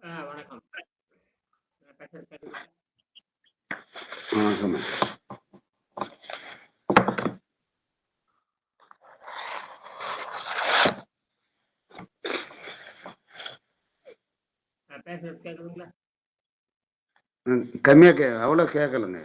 வணக்கம். பேசுறது கேக்குதுங்களா? வணக்கம். பேசுறது கேக்குதுங்களா? கம்மியா அவ்வளோ கேட்கலங்க.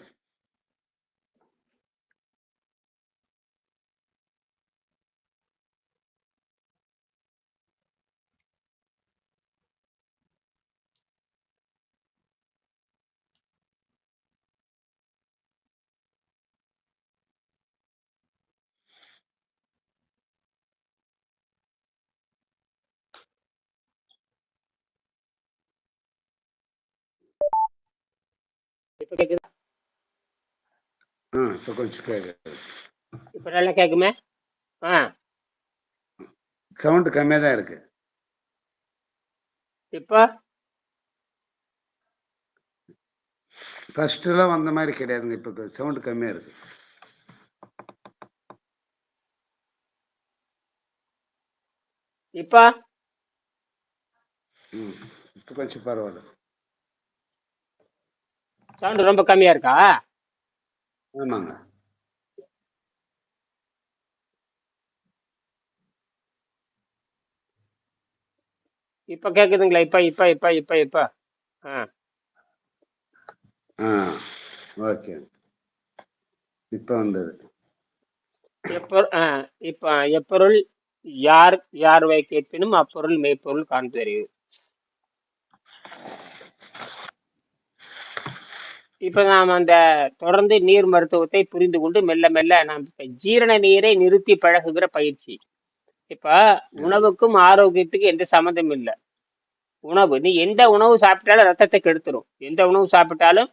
இப்ப கேக்குதா? இப்போ கொஞ்சம் கேட்குது. இப்ப நல்லா கேக்குமே. சவுண்டு கம்மியாக தான் இருக்கு. இப்போ ஃபர்ஸ்ட்லாம் வந்த மாதிரி கிடையாதுங்க. இப்போ சவுண்டு கம்மியாக இருக்கு. இப்போ இப்போ கொஞ்சம் பரவாயில்ல. சவுண்ட் ரொம்ப கம்மியா இருக்கா? ஆமாங்க. இப்ப கேக்குதுங்களா? இப்ப இப்ப இப்ப இப்ப இப்ப ஓகே. இப்போ வந்தது. இப்ப எப்பொருள் யார் யார்வை கேட்பினும் அப்பொருள் மெய்ப்பொருள் காண்பறிவு. இப்ப நாம் அந்த தொடர்ந்து நீர் மருத்துவத்தை புரிந்து கொண்டு மெல்ல மெல்ல நாம் ஜீரண நீரை நிறுத்தி பழகுகிற பயிற்சி. இப்ப உணவுக்கும் ஆரோக்கியத்துக்கும் எந்த சம்மந்தம் இல்லை. உணவு, நீ எந்த உணவு சாப்பிட்டாலும் ரத்தத்தை கெடுத்துரும். எந்த உணவு சாப்பிட்டாலும்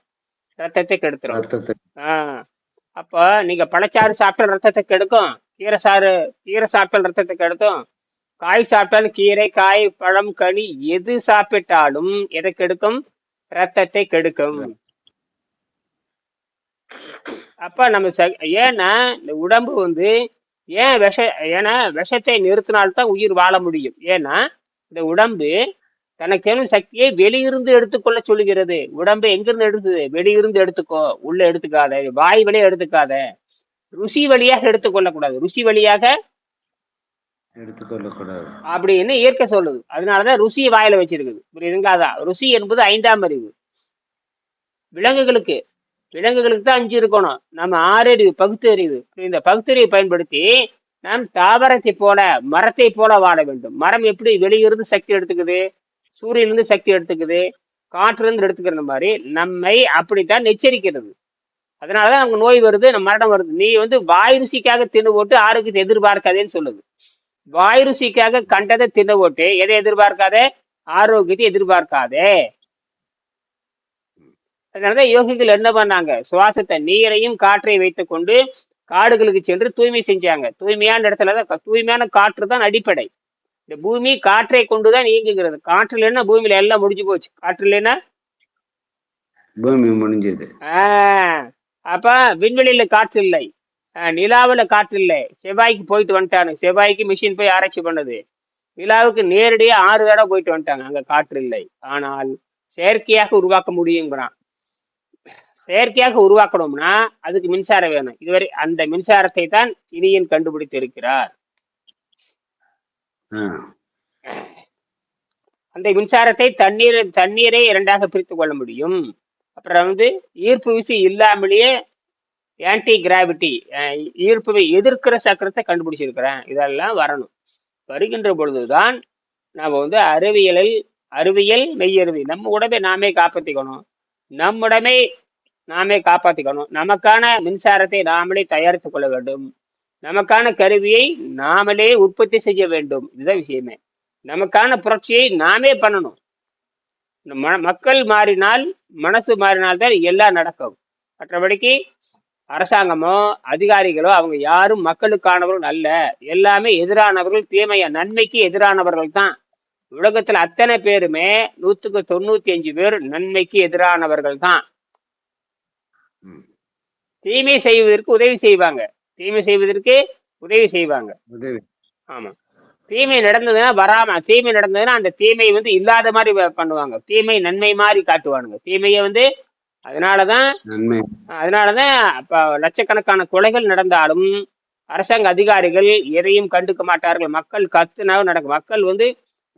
ரத்தத்தை கெடுத்துரும். அப்ப நீங்க பழச்சாறு சாப்பிட்டால் ரத்தத்தை கெடுக்கும், கீரை சாப்பிட்டால் ரத்தத்தை கெடுக்கும், காய் சாப்பிட்டாலும் கீரை காய் பழம் கனி எது சாப்பிட்டாலும் எதை கெடுக்கும்? ரத்தத்தை கெடுக்கும். அப்ப நம்ம ஏன்னா இந்த உடம்பு வந்து ஏன்னா விஷத்தை நிறுத்தினால்தான் உயிர் வாழ முடியும். ஏன்னா இந்த உடம்பு தனக்கேனும் சக்தியை வெளியிருந்து எடுத்துக்கொள்ள சொல்லுகிறது. உடம்பை எங்கிருந்து எடுத்தது? வெளியிருந்து எடுத்துக்கோ, உள்ள எடுத்துக்காத, வாய் வழியா எடுத்துக்காத, ருசி வழியாக எடுத்துக்கொள்ளக்கூடாது, ருசி வழியாக எடுத்துக்கொள்ளக்கூடாது அப்படின்னு இயற்கை சொல்லுது. அதனாலதான் ருசியை வாயில வச்சிருக்குது. புரியுதுங்களா? அதான் ருசி என்பது 5ஆம் அறிவு. விலங்குகளுக்கு தான் 5 இருக்கணும். நம்ம 6 அறிவு, பகுத்தறிவு. இந்த பகுத்தறிவை பயன்படுத்தி நாம் தாவரத்தை போல மரத்தை போல வாழ வேண்டும். மரம் எப்படி வெளியிருந்து சக்தி எடுத்துக்குது? சூரியனிலிருந்து சக்தி எடுத்துக்குது, காற்றுல இருந்து எடுத்துக்கிற மாதிரி நம்மை அப்படித்தான் எச்சரிக்கிறது. அதனாலதான் நமக்கு நோய் வருது, நம்ம மரணம் வருது. நீ வந்து வாய் ருசிக்காக தின்னு போட்டு ஆரோக்கியத்தை எதிர்பார்க்காதேன்னு சொல்லுது. வாய் ருசிக்காக கண்டதை தின்னு போட்டு எதை எதிர்பார்க்காதே? ஆரோக்கியத்தை எதிர்பார்க்காதே. அதனாலதான் யோகிகள் என்ன பண்ணாங்க? சுவாசத்தை, நீரையும் காற்றையும் வைத்துக் கொண்டு காடுகளுக்கு சென்று தூய்மை செஞ்சாங்க. தூய்மையான இடத்துலதான் தூய்மையான காற்று தான் அடிப்படை. இந்த பூமி காற்றை கொண்டுதான் இயங்குகிறது. காற்று இல்லைன்னா பூமியில எல்லாம் முடிஞ்சு போச்சு. காற்று இல்லைன்னா பூமி முடிஞ்சது. அப்ப விண்வெளியில காற்று இல்லை, நிலாவுல காற்று இல்லை. செவ்வாய்க்கு போயிட்டு வந்துட்டானு, செவ்வாய்க்கு மிஷின் போய் ஆராய்ச்சி பண்ணது. நிலாவுக்கு நேரடியா 6 தடவை போயிட்டு வந்துட்டாங்க, அங்க காற்று இல்லை. ஆனால் செயற்கையாக உருவாக்க முடியுங்கிறான். செயற்கையாக உருவாக்கணும்னா அதுக்கு மின்சாரம் வேணும். இதுவரை அந்த மின்சாரத்தை தான் இனியன் கண்டுபிடித்து இருக்கிறார். அந்த மின்சாரத்தை தண்ணீரை 2ஆக பிரித்து கொள்ள முடியும். அப்புறம் வந்து ஈர்ப்பு விசை இல்லாமலேயே ஆன்டி கிராவிட்டி, ஈர்ப்புவை எதிர்க்கிற சக்கரத்தை கண்டுபிடிச்சிருக்கிறேன். இதெல்லாம் வரணும். வருகின்ற பொழுதுதான் நாம வந்து அறிவியல் மெய்யறிவியல் நம்ம உடம்பை நாமே காப்பாற்றிக்கணும். நம்முடமை நாமே காப்பாற்றிக்கணும். நமக்கான மின்சாரத்தை நாமளே தயாரித்துக் கொள்ள வேண்டும். நமக்கான கருவியை நாமளே உற்பத்தி செய்ய வேண்டும். இதுதான் விஷயமே. நமக்கான புரட்சியை நாமே பண்ணணும். மக்கள் மாறினால், மனசு மாறினால்தான் எல்லாம் நடக்கும். மற்றபடிக்கு அரசாங்கமோ அதிகாரிகளோ அவங்க யாரும் மக்களுக்கானவர்கள் அல்ல. எல்லாமே எதிரானவர்கள், தீமையா நன்மைக்கு எதிரானவர்கள் தான். உலகத்துல அத்தனை பேருமே 100க்கு 95 பேர் நன்மைக்கு எதிரானவர்கள் தான். தீமை செய்வதற்கு உதவி செய்வாங்க, தீமை செய்வதற்கு உதவி செய்வாங்க. ஆமா. தீமை நடந்ததுன்னா வராம, தீமை நடந்ததுன்னா அந்த தீமை வந்து இல்லாத மாதிரி பண்ணுவாங்க. தீமை நன்மை மாதிரி காட்டுவானுங்க தீமையை வந்து. அதனாலதான் நன்மை. அதனாலதான் இப்ப லட்சக்கணக்கான கொலைகள் நடந்தாலும் அரசாங்க அதிகாரிகள் எதையும் கண்டுக்க மாட்டார்கள். மக்கள் கத்துனாலும் நடக்கும். மக்கள் வந்து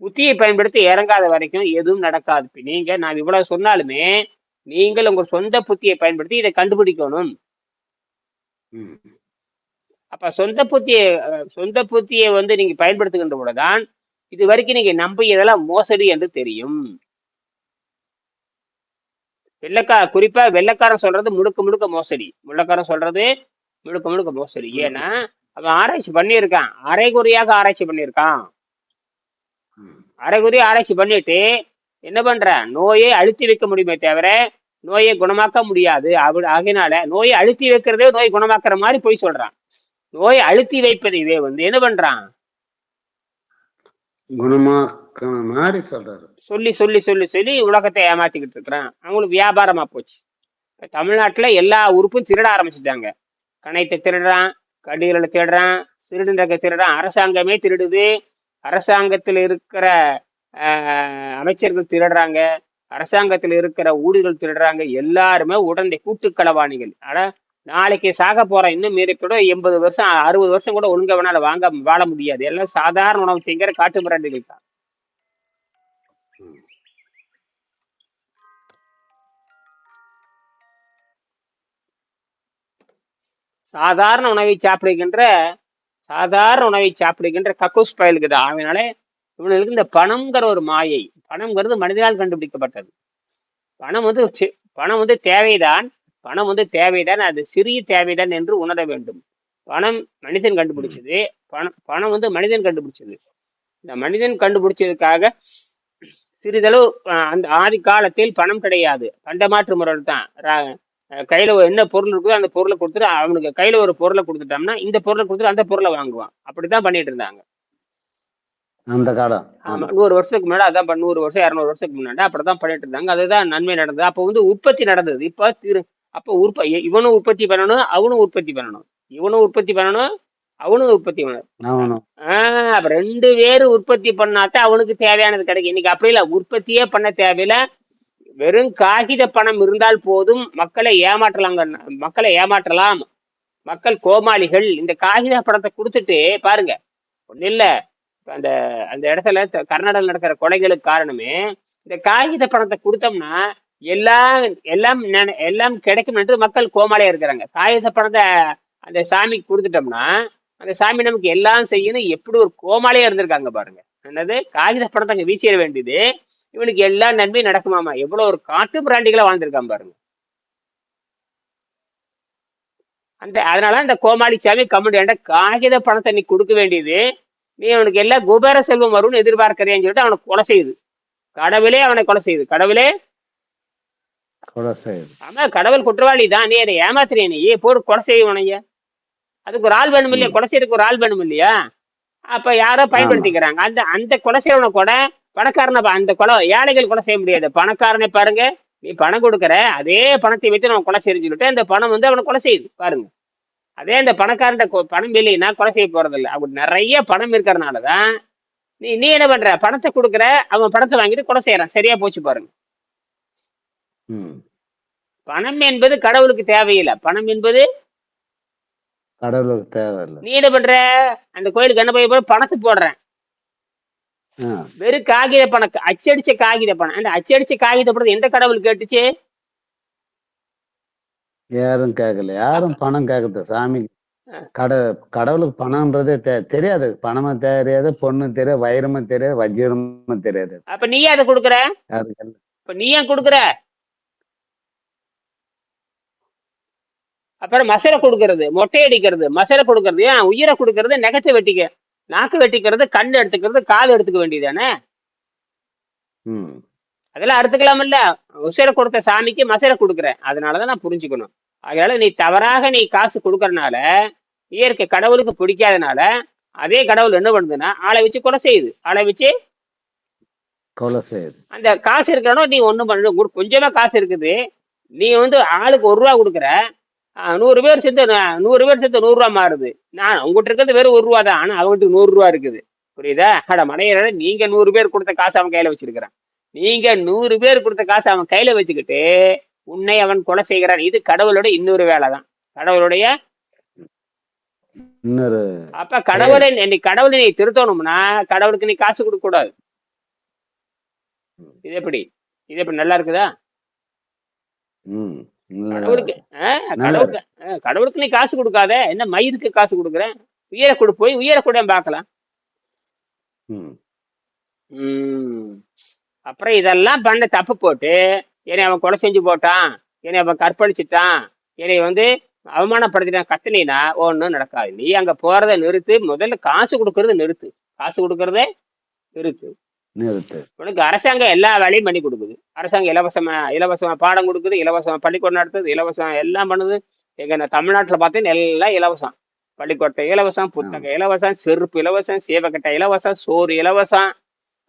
புத்தியை பயன்படுத்தி இறங்காத வரைக்கும் எதுவும் நடக்காது. இப்ப நீங்க நான் இவ்வளவு சொன்னாலுமே நீங்கள் உங்க சொந்த புத்தியை பயன்படுத்தி இதை கண்டுபிடிக்கணும். ம். அப்ப சொந்த புத்தியை வந்து நீங்க பயன்படுத்துகின்ற போதுதான் இது வரைக்கும் நீங்க நம்பியதெல்லாம் மோசடி என்று தெரியும். குறிப்பா வெள்ளைக்காரன் சொல்றது முழுக்க முழுக்க மோசடி. வெள்ளைக்காரன் சொல்றது முழுக்க முழுக்க மோசடி. முழுக்க. ஏன்னா அவன் ஆராய்ச்சி பண்ணியிருக்கான், அரைகுறையாக ஆராய்ச்சி பண்ணியிருக்கான். ம். அரைகுறையா ஆராய்ச்சி பண்ணிட்டு என்ன பண்றான், நோயை அழுத்தி வைக்க முடியுமே தவிர நோயை குணமாக்க முடியாது. ஆகையினால நோயை அழுத்தி வைக்கிறதே நோய் குணமாக்குற மாதிரி போய் சொல்றான். நோயை அழுத்தி வைப்பதையே வந்து என்ன பண்றான், குணமாக்க மாதிரி சொல்றாரு. சொல்லி சொல்லி சொல்லி சொல்லி உலகத்தை ஏமாத்திக்கிட்டு இருக்கிறான். அவங்களுக்கு வியாபாரமா போச்சு. இப்ப தமிழ்நாட்டுல எல்லா உறுப்பும் திருட ஆரம்பிச்சுட்டாங்க. கணையத்தை திருடுறான், கடிகளை திருடுறான், சிறுநீரக திருடுறான். அரசாங்கமே திருடுது. அரசாங்கத்தில் இருக்கிற அமைச்சர்கள் திருடுறாங்க, அரசாங்கத்தில் இருக்கிற ஊழியர்கள் திருடுறாங்க. எல்லாருமே உடனே கூட்டுக்களவாணிகள். ஆனா நாளைக்கு சாக போறோம், இன்னும் மீறி கூட 80 வருஷம் 60 வருஷம் கூட ஒழுங்க வேணால வாழ முடியாது. எல்லாம் சாதாரண உணவு திங்கிற காட்டு மிராண்டிகள் தான். ம். சாதாரண உணவை சாப்பிடுகின்ற கக்கூஸ் பயலுக்கு தான். அதனால இவனுக்கு இந்த பணம்ங்கிற ஒரு மாயை. பணம்ங்கிறது மனிதனால் கண்டுபிடிக்கப்பட்டது. பணம் வந்து தேவைதான். பணம் வந்து தேவைதான், அது சிறிய தேவைதான் என்று உணர வேண்டும். பணம் மனிதன் கண்டுபிடிச்சது. பணம் வந்து மனிதன் கண்டுபிடிச்சது. இந்த மனிதன் கண்டுபிடிச்சதுக்காக சிறிதளவு அந்த ஆதி காலத்தில் பணம் கிடையாது, பண்டமாற்று முறையில் தான். கையில என்ன பொருள் இருக்குதோ அந்த பொருளை கொடுத்துட்டு, அவனுக்கு கையில ஒரு பொருளை கொடுத்துட்டோம்னா இந்த பொருளை கொடுத்துட்டு அந்த பொருளை வாங்குவான். அப்படித்தான் பண்ணிட்டு இருந்தாங்க அந்த காலம். ஆமா, 100 வருஷத்துக்கு முன்னாடி அதான் 100 வருஷம் 200 வருஷத்துக்கு முன்னாடி அப்படிதான் பண்ணிட்டு இருந்தாங்க. அதுதான் நன்மை நடந்தது. அப்போ வந்து உற்பத்தி நடந்தது. அப்ப இவனும் உற்பத்தி பண்ணணும், அவனும் உற்பத்தி பண்ணணும். இவனும் உற்பத்தி பண்ணணும், அவனும் உற்பத்தி பண்ணணும். அப்ப 2 பேரும் உற்பத்தி பண்ணாதான் அவனுக்கு தேவையானது கிடைக்கும். இன்னைக்கு அப்படி இல்லை, உற்பத்தியே பண்ண தேவையில்லை. வெறும் காகித பணம் இருந்தால் போதும் மக்களை ஏமாற்றலாம். மக்கள் கோமாளிகள். இந்த காகித பணத்தை கொடுத்துட்டு பாருங்க, ஒன்னும் இல்ல, அந்த அந்த இடத்துல கர்நாடகாவில் நடக்கிற கொலைகளுக்கு காரணமே இந்த காகித பணத்தை கொடுத்தோம்னா எல்லாம் எல்லாம் எல்லாம் கிடைக்கும் என்று மக்கள் கோமாளியா இருக்கிறாங்க. காகித பணத்தை அந்த சாமிக்கு கொடுத்துட்டோம்னா அந்த சாமி நமக்கு எல்லாம் செய்யணும். எப்படி ஒரு கோமாளியா இருந்திருக்காங்க பாருங்க. என்னது, காகித பணத்தை அங்க வீசிட வேண்டியது, இவனுக்கு எல்லா நன்மையும் நடக்குமாமா. எவ்வளவு ஒரு காட்டு பிராண்டிகளா வாழ்ந்திருக்கான் பாருங்க. அதனால அந்த கோமாளி சாமி கம்முடியாண்ட காகித பணத்தை நீ கொடுக்க வேண்டியது, நீ அவனுக்கு எல்லாம் குபேர செல்வம் வரும்னு எதிர்பார்க்கிறேன்னு சொல்லிட்டு அவனை கொலை செய்யுது. கடவுளே அவனை கொலை செய்யுது. கடவுளே கொலை செய்யுது. ஆமா, கடவுள் குற்றவாளி தான். நீ அதை ஏமாத்துறிய, நீ போட்டு கொலை செய்வனைய. அதுக்கு ஒரு ஆள் வேணும் இல்லையா, கொலை செய்யறதுக்கு ஒரு ஆள் வேணும் இல்லையா? அப்ப யாரோ பயன்படுத்திக்கிறாங்க. அந்த கொலை செய்யறவனை கூட பணக்காரனை, அந்த கொலை ஏழைகள் கொலை செய்ய முடியாது. பணக்காரனை பாருங்க, நீ பணம் கொடுக்குற, அதே பணத்தை வைத்து நம்ம கொலை செய்ய சொல்லிட்டு அந்த பணம் வந்து அவனை கொலை செய்யுது பாருங்க. அதே அந்த பணக்காரன் பணம் இல்லைன்னா கொலை செய்ய போறதில்லை. அவங்க நிறைய பணம் இருக்கிறதுனாலதான் நீ என்ன பண்ற, பணத்தை கொடுக்குற, அவன் பணத்தை வாங்கிட்டு கொலை செய்யறான். சரியா போச்சு பாருங்க. பணம் என்பது கடவுளுக்கு தேவையில்லை. பணம் என்பது கடவுளுக்கு தேவையில்லை. நீ என்ன பண்ற, அந்த கோயிலுக்கு என்ன போய் பணத்தை போடுறேன், வெறும் காகித பணம், அச்சடிச்ச காகித பணம். அந்த அச்சடிச்ச காகித பணம் எந்த கடவுள் கேட்டுச்சு? யாரும் கேட்கல. யாரும் பணம் கேட்கறது சாமி. கடவுளுக்கு பணம்ன்றதே தெரியாது. பணமும் தெரியாது, பொண்ணும் தெரியாது, வைரமும் தெரியாது, வஜ்ரமும் தெரியாது. அப்ப நீ அதை கொடுக்குற, இப்ப நீ ஏன் கொடுக்குற? அப்புறம் மசரை கொடுக்கறது, மொட்டை அடிக்கிறது, மசரை கொடுக்கறது, ஏன் உயிரை கொடுக்கறது, நெகத்தை வெட்டிக்க, நாக்கு வெட்டிக்கிறது, கண்ணு எடுத்துக்கிறது, காது எடுத்துக்க வேண்டியதானே? அதெல்லாம் அறுத்துக்கலாம் இல்ல. உசிரை கொடுத்த சாமிக்கு மசரை கொடுக்குறேன். அதனாலதான் நான் புரிஞ்சுக்கணும். அதனால நீ தவறாக நீ காசு கொடுக்கறதுனால, இயற்கை கடவுளுக்கு பிடிக்காதனால அதே கடவுள் என்ன பண்ணுதுன்னா ஆளை வச்சு கொலை செய்யுது. ஆளை வச்சு கொலை செய்யுது. அந்த காசு இருக்கிறனோ நீ ஒண்ணும் பண்ண, கொஞ்சமா காசு இருக்குது, நீ வந்து ஆளுக்கு 1 ரூபா கொடுக்குற, 100 பேர் சேர்த்து 100 ரூபா மாறுது. நான் உங்ககிட்ட இருக்கிறது வெறும் 1 ரூபா தான், ஆனா அவங்களுக்கு 100 ரூபா இருக்குது. புரியுதா? அட மடையற, நீங்க 100 பேர் கொடுத்த காசு அவன் கையில வச்சிருக்கிறான். நீங்க 100 பேர் கொடுத்த காசு அவன் கையில வச்சுக்கிட்டு உன்னை அவன் கொலை செய்கிறான். இது கடவுளுடைய இன்னொரு வேலை தான். கடவுளுடைய இன்னொரு அப்ப செயல். கடவுளை நீ திருத்தணும்னா கடவுளுக்கு நீ காசு கொடுக்க கூடாது. இது எப்படி? இது எப்படி நல்லா இருக்குதா? ம். நல்ல கடவுளுக்கு நல்லது. கடவுளுக்கு நீ காசு கொடுக்காத, என்ன மயிருக்கு காசு கொடுக்குறேன்? உயிரை கொடு, போய் உயிரை கூட பார்க்கலாம். ம். உம் அப்புறம் இதெல்லாம் பண்ண தப்பு போட்டு என்னை அவன் கொலை செஞ்சு போட்டான், என்னை அவன் கற்பழிச்சிட்டான், என்னை வந்து அவமானப்படுத்திட்டான் கத்துனீனா ஒன்றும் நடக்காது. நீ அங்க போறதை நிறுத்து. முதல்ல காசு கொடுக்கறத நிறுத்து. காசு கொடுக்கறத நிறுத்து. நிறுத்து. உனக்கு அரசாங்கம் எல்லா வேலையும் பண்ணி கொடுக்குது. அரசாங்கம் இலவசமா பாடம் கொடுக்குது, இலவசமா பள்ளிக்கூடம் நடத்துது, இலவசம் எல்லாம் பண்ணுது. எங்க தமிழ்நாட்டுல பார்த்தீங்கன்னா எல்லாம் இலவசம். பள்ளிக்கூடத்தை இலவசம், ஆமா. புத்தகம் இலவசம், செருப்பு இலவசம், சேவக்கட்டை இலவசம், சோறு இலவசம்,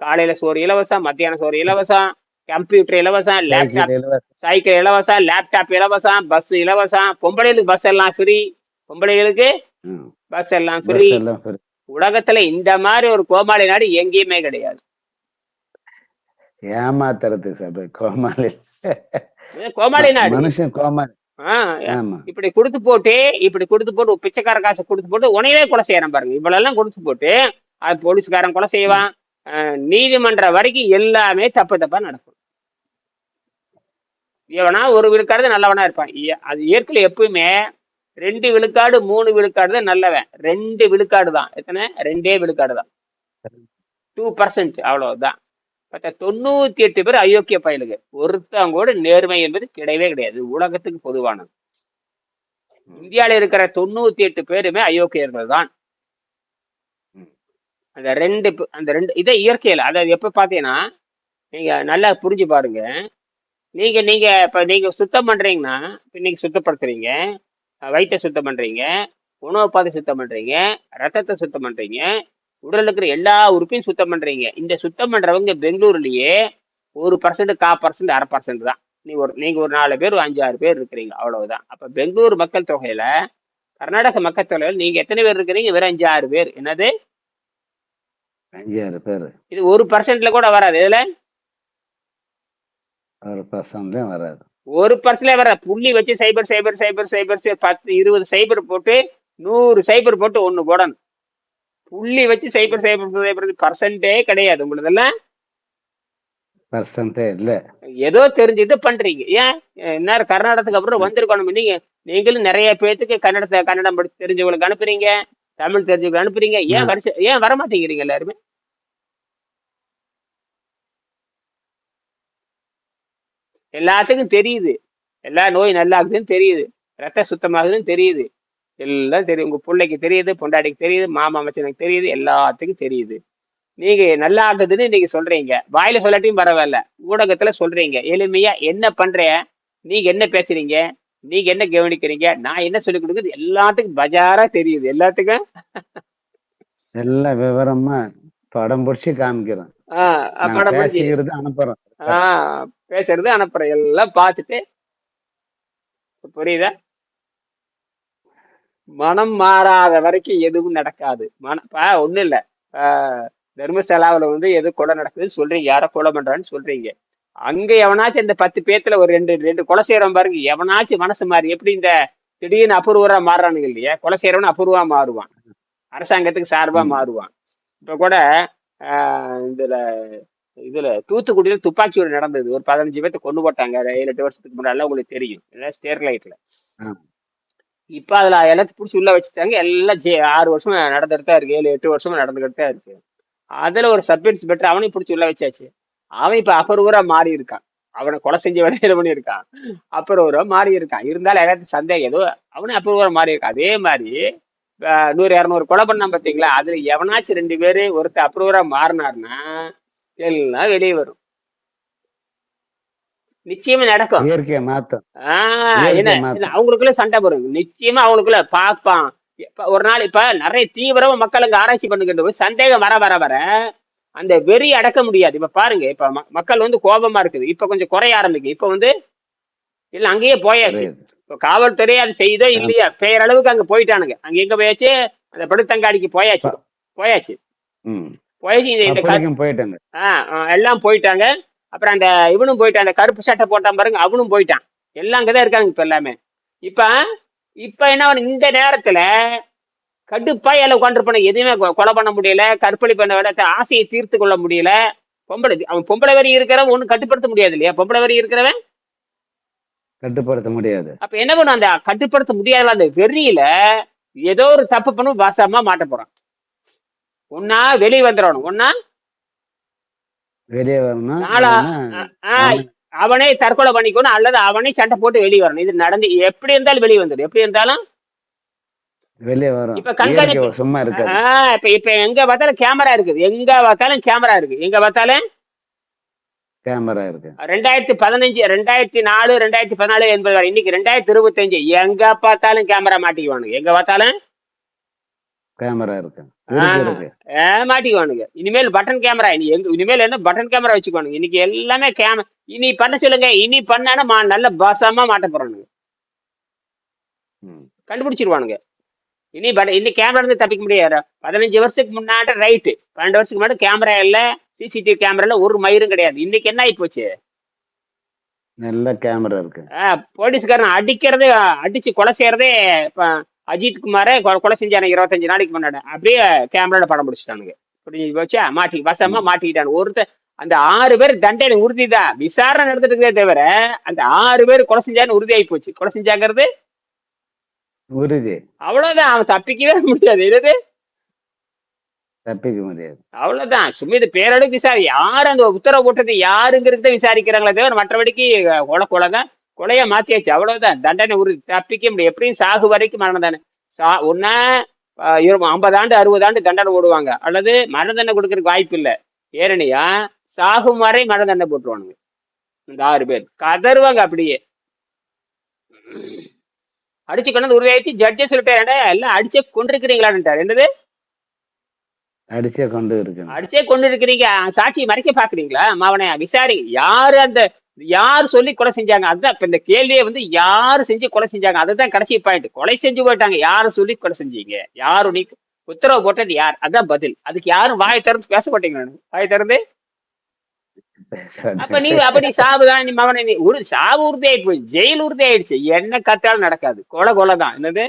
காலையில சோறு இலவசம், மத்தியானம் சோறு இலவசம், கம்ப்யூட்டர் இலவசம், சைக்கிள் லேப்டாப் இலவசம். சைக்கிள் இலவசம், லேப்டாப் இலவசம், பஸ் இலவசம், பொம்பளைகளுக்கு பஸ் எல்லாம் ஃப்ரீ. பொம்பளைகளுக்கு ம். பஸ் எல்லாம் பஸ் ஃப்ரீ. எல்லாம் ஃப்ரீ. உலகத்துல இந்த மாதிரி ஒரு கோமாளி நாடு எங்கேயுமே கிடையாது. ஏமாத்துறது சபை கோமாளி. இது கோமாளி நாடு. மனுஷன் கோமாளி. ஆஹ் ஆமா. இப்படி கொடுத்து போட்டு பிச்சைக்கார காசை கொடுத்து போட்டு உனையவே கொலை செய்யறான் பாருங்க. இவ்வளவு எல்லாம் கொடுத்து போட்டு அது போலீஸ்காரன் கொலை ம். செய்வான். நீதிமன்றம் வரைக்கும் எல்லாமே தப்பா நடக்கும். இவனா ஒரு விழுக்காடு நல்லவனா இருப்பான். அது இயற்கையில எப்பவுமே 2 விழுக்காடு 3 விழுக்காடு தான் நல்லவன். 2 விழுக்காடு தான். எத்தனை? 2 விழுக்காடு தான். 2% அவ்வளவுதான். மற்ற 98 பேர் அயோக்கிய பயலுங்க. ஒருத்தவங்க நேர்மை என்பது கிடையவே கிடையாது. இது உலகத்துக்கு பொதுவானது. ம். இந்தியால இருக்கிற 98 பேருமே அயோக்கியர்கள் தான். ம். அந்த ரெண்டு இதை இயற்கையில அதாவது எப்ப பாத்தீங்கன்னா நீங்க நல்லா புரிஞ்சு பாருங்க. நீங்க சுத்தம் பண்றீங்கன்னா, இப்ப நீங்க சுத்தப்படுத்துறீங்க, வயிற்றை சுத்தம் பண்றீங்க, உணவு பாதை சுத்தம் பண்றீங்க, ரத்தத்தை சுத்தம் பண்றீங்க, உடல்ல இருக்கிற எல்லா உறுப்பையும் சுத்தம் பண்றீங்க. இந்த சுத்தம் பண்றவங்க பெங்களூர்லயே 1%, 1/4%, 1/2% தான். நீங்க ஒரு 4 பேர், 5-6 பேர் இருக்கிறீங்க, அவ்வளவுதான். அப்ப பெங்களூர் மக்கள் தொகையில, கர்நாடக மக்கள் தொகையில நீங்க எத்தனை பேர் இருக்கிறீங்க? வெறும் 5-6 பேர். என்னது? 5-6 பேரு. இது 1%ல கூட வராது. இதுல 1% வராது. 1% வர புள்ளி வச்சு சைபர் சைபர் சைபர் சைபர் 10 20 சைபர் போட்டு 100 சைபர் போட்டு ஒண்ணு போடணும். புள்ளி வச்சு சைபர் சைபர் சைபர் பர்சன்டே கிடையாது உங்களுதெல்லாம். பர்சன்டே இல்ல. ஏதோ தெரிஞ்சுட்டு பண்றீங்க. ஏன் இந்நேரம் கர்நாடகத்துக்கு அப்புறம் வந்திருக்கணும். நீங்களும் நிறைய பேத்துக்கு கன்னடம் படிச்சு தெரிஞ்சவங்களுக்கு அனுப்புறீங்க, தமிழ் தெரிஞ்சவங்களுக்கு அனுப்புறீங்க. ஏன் வர மாட்டேங்கிறீங்க எல்லாருமே? எல்லாத்துக்கும் தெரியுது. எல்லா நோய் நல்லாகுதுன்னு தெரியுது, ரத்த சுத்தமாகுதுன்னு தெரியுது, எல்லாம் தெரியும். உங்க பிள்ளைக்கு தெரியுது, பொண்டாட்டிக்கு தெரியுது, மாமா மச்சனுக்கு தெரியுது, எல்லாத்துக்கும் தெரியுது. நீங்க நல்லா ஆகுதுன்னு நீங்க சொல்றீங்க, வாயில சொல்லாட்டியும் பரவாயில்ல, ஊடகத்துல சொல்றீங்க. எளிமையா என்ன பண்ற, நீங்க என்ன பேசுறீங்க, நீங்க என்ன கவனிக்கிறீங்க, நான் என்ன சொல்லி கொடுக்குறது எல்லாத்துக்கும் பஜாரா தெரியுது. எல்லாத்துக்கும் எல்லாம் விவரமா படம் பிடிச்சி காமிக்கிறோம். படம் பிடிச்சி பேசுறது அனுப்புறோம். பேசுறது அனுப்புறேன். எல்லாம் பார்த்துட்டு புரியுதா? மனம் மாறாத வரைக்கும் எதுவும் நடக்காது. ஒண்ணும் இல்ல. தர்மசாலாவில் எது கொலை நடக்குதுன்னு சொல்றீங்க, யார கொலை பண்றான்னு சொல்றீங்க. அங்க எவனாச்சும் இந்த 10 பேத்துல ஒரு 2 கொலை செய்யறோம் பாருங்க, எவனாச்சும் மனசு மாறி எப்படி இந்த திடீர்னு அபூர்வரா மாறுறானுங்க இல்லையா? கொலை செய்யறவனு அபூர்வா மாறுவான், அரசாங்கத்துக்கு சார்பா மாறுவான். இப்ப கூட இதுல தூத்துக்குடியில துப்பாக்கியோடு நடந்தது. ஒரு 15 பேர்த்த கொண்டு போட்டாங்க 7-8 வருஷத்துக்கு முன்னாடி. உங்களுக்கு தெரியும், ஸ்டெர்லைட்ல. இப்ப அதுல எல்லாத்தையும் பிடிச்சி உள்ள வச்சுட்டாங்க. எல்லாம் 6 வருஷமா நடந்துட்டு தான் இருக்கு, 7-8 வருஷமா நடந்துகிட்டு தான் இருக்கு. அதுல ஒரு சப் இன்ஸ்பெக்டர் அவனையும் பிடிச்சி உள்ள வச்சாச்சு. அவன் இப்ப அபூர்வரா மாறி இருக்கான். அவனை கொலை செஞ்ச வேலையில பண்ணி இருக்கான், அபூர்வரா மாறி இருக்கான். இருந்தாலும் எல்லாத்தையும் சந்தேகம் ஏதோ அவனே அபூர்வரா மாறி இருக்கான். அதே மாதிரி 100-200 கொலை பண்ணான் பாத்தீங்களா? அதுல எவனாச்சும் 2 பேரு ஒருத்தர் அப்ரூவரா மாறினார்னா எல்லாம் வெளியே வரும். நிச்சயமா நடக்கும். இயற்கை மாத்தம். என்ன அவங்களுக்குள்ள சண்டை வரும். நிச்சயமா அவங்களுக்குள்ள பாப்பான். ஒரு நாள் இப்ப நிறைய தீவிரமா மக்கள் அங்க ஆராய்ச்சி பண்ணுகின்ற போது சந்தேகம் வர வர வர அந்த வெறி அடக்க முடியாது. இப்ப பாருங்க, இப்ப மக்கள் கோபமா இருக்குது, இப்ப கொஞ்சம் குறைய ஆரம்பிக்கு. இப்ப இல்ல அங்கேயே போயாச்சு. இப்ப காவல்துறை அது செய்தோ இல்லையா, பெயரளவுக்கு அங்க போயிட்டானுங்க. அங்க எங்க போயாச்சு? அந்த படுத்தங்காடிக்கு போயாச்சு. ம். போயிடுச்சு இந்த அப்போதைக்கும் போயிட்டாங்க. எல்லாம் போயிட்டாங்க. அப்புறம் அந்த இவனும் போயிட்டான், அந்த கருப்பு சட்டை போட்டான் பாருங்க, அவனும் போயிட்டான். எல்லாம் அங்கதான் இருக்காங்க இப்ப எல்லாமே. இப்ப இப்ப என்ன இந்த நேரத்துல கடுப்பா எல்லாம் உட்காந்துருப்பான, எதுவுமே கொலை பண்ண முடியல, கற்பழிப்பு பண்ண விட ஆசையை தீர்த்து கொள்ள முடியல. அவன் பொம்பளை வரி இருக்கிறவன் ஒன்னும் கட்டுப்படுத்த முடியாது இல்லையா? பொம்பளை வரி இருக்கிறவன் கட்டுப்படுத்த முடியாது. அப்ப என்ன பண்ணும், அந்த கட்டுப்படுத்த முடியாத அந்த வெறியில ஏதோ ஒரு தப்பு பண்ணும், வாசமா மாட்ட போறான். ஒன்னா வெளியே வந்துடணும், ஒன்னா வெளியே வரணும். நாளா அவனே தற்கொலை பண்ணிக்கணும், அல்லது அவனே சண்டை போட்டு வெளியே வரணும். இது நடந்து எப்படி இருந்தாலும் வெளியே வந்துடும், எப்படி இருந்தாலும் வெளியே வரும். இப்ப கண்காணிப்பு சும்மா இருக்காது. இப்ப எங்க பார்த்தாலும் கேமரா இருக்குது, எங்க பார்த்தாலும் கேமரா இருக்கு, எங்க பார்த்தாலும் கேமரா இருக்கு. 2015, 2004, 2014 என்பது வரை, இன்னைக்கு 2025, எங்க பார்த்தாலும் கேமரா மாட்டிக்குவானுங்க, எங்க பார்த்தாலும் கேமரா இருக்கு. மாட்டிக்குவானுங்க. இனிமேல் பட்டன் கேமரா, இனிமேல் என்ன பட்டன் கேமரா வச்சுக்குவானுங்க. இன்னைக்கு எல்லாமே இனி பண்ண சொல்லுங்க, இனி பண்ணா நல்ல பாசமா மாட்ட போறானுங்க, கண்டுபிடிச்சிருவானுங்க. இனி கேமரா இருந்து தப்பிக்க முடியாது. 15 வருஷத்துக்கு முன்னாடி ரைட்டு, 12 வருஷத்துக்கு முன்னாடி கேமரா இல்ல, சிசிடிவி கேமரால ஒரு மயிரும் கிடையாது. இன்னைக்கு என்ன ஆகி போச்சு, நல்ல கேமரா இருக்கு. போலீஸ்காரன் அடிச்சு கொலை செய்யறதே அஜித் குமார கொலை செஞ்சானு 25 நாளைக்கு முன்னாடி அப்படியே கேமரால படம் பிடிச்சிட்டானுங்க. புரிஞ்சு போச்சா? வசமா மாட்டிக்கிட்டானு ஒருத்தர். அந்த 6 பேர் தண்டனை உறுதிதான், விசாரணை நடந்துட்டு இருக்கே தவிர அந்த 6 பேர் கொலை செஞ்சான்னு உறுதி ஆகி போச்சு. கொலை செஞ்சாங்கிறது உறுதி, அவ்வளவுதான். அவன் தப்பிக்கவே முடியாது, என்னது தப்பிக்க முடியாது, அவ்வளவுதான். சும்மா இது பேரளவுக்கு யாரு அந்த உத்தரவு போட்டது யாருங்கிறத விசாரிக்கிறாங்களே தவிர மற்றபடிக்கு கொலைதான், கொலையா மாத்தியாச்சு, அவ்வளவுதான். தண்டனை உறுதி, தப்பிக்க முடியும். எப்படியும் சாகு வரைக்கும் மரணம் தானே. ஒன்னா 50 ஆண்டு 60 ஆண்டு தண்டனை போடுவாங்க, அல்லது மரண தண்டனை கொடுக்கறதுக்கு வாய்ப்பு இல்லை. ஏறனையா சாகும் வரை மரண தண்டனை போட்டுருவானுங்க. இந்த 6 பேர் கதறுவாங்க அப்படியே. அடிச்சு கொண்டு உறுதியாயிடுச்சு. ஜட்ஜே சொல்லிட்டாரு, எல்லாம் அடிச்சே கொண்டிருக்கிறீங்களான்ட்டாரு. என்னது அடிச்சே கொண்டு இருக்கு, அடிச்சே கொண்டு இருக்கிறீங்க, சாட்சியை மறைக்க பாக்குறீங்களா? மாவனை விசாரி, யாரு சொல்லி கொலை செஞ்சாங்க, அதுதான் இப்ப இந்த கேள்வியை யாரு செஞ்சு கொலை செஞ்சாங்க, அதுதான் கடைசி பாயிண்ட். கொலை செஞ்சு போயிட்டாங்க, யாரு சொல்லி கொலை செஞ்சீங்க, யாரு நீ உத்தரவு போட்டது யார், அதான் பதில். அதுக்கு யாரும் வாய் திறந்து பேச மாட்டீங்க. வாய் திறந்து அப்ப நீ சாவுதான், நீ மகனை நீ சாவு உறுதி ஆயிட்டு போய் ஜெயில் உறுதி ஆயிடுச்சு, என்ன கத்தாலும் நடக்காது. கொலை தான். என்னது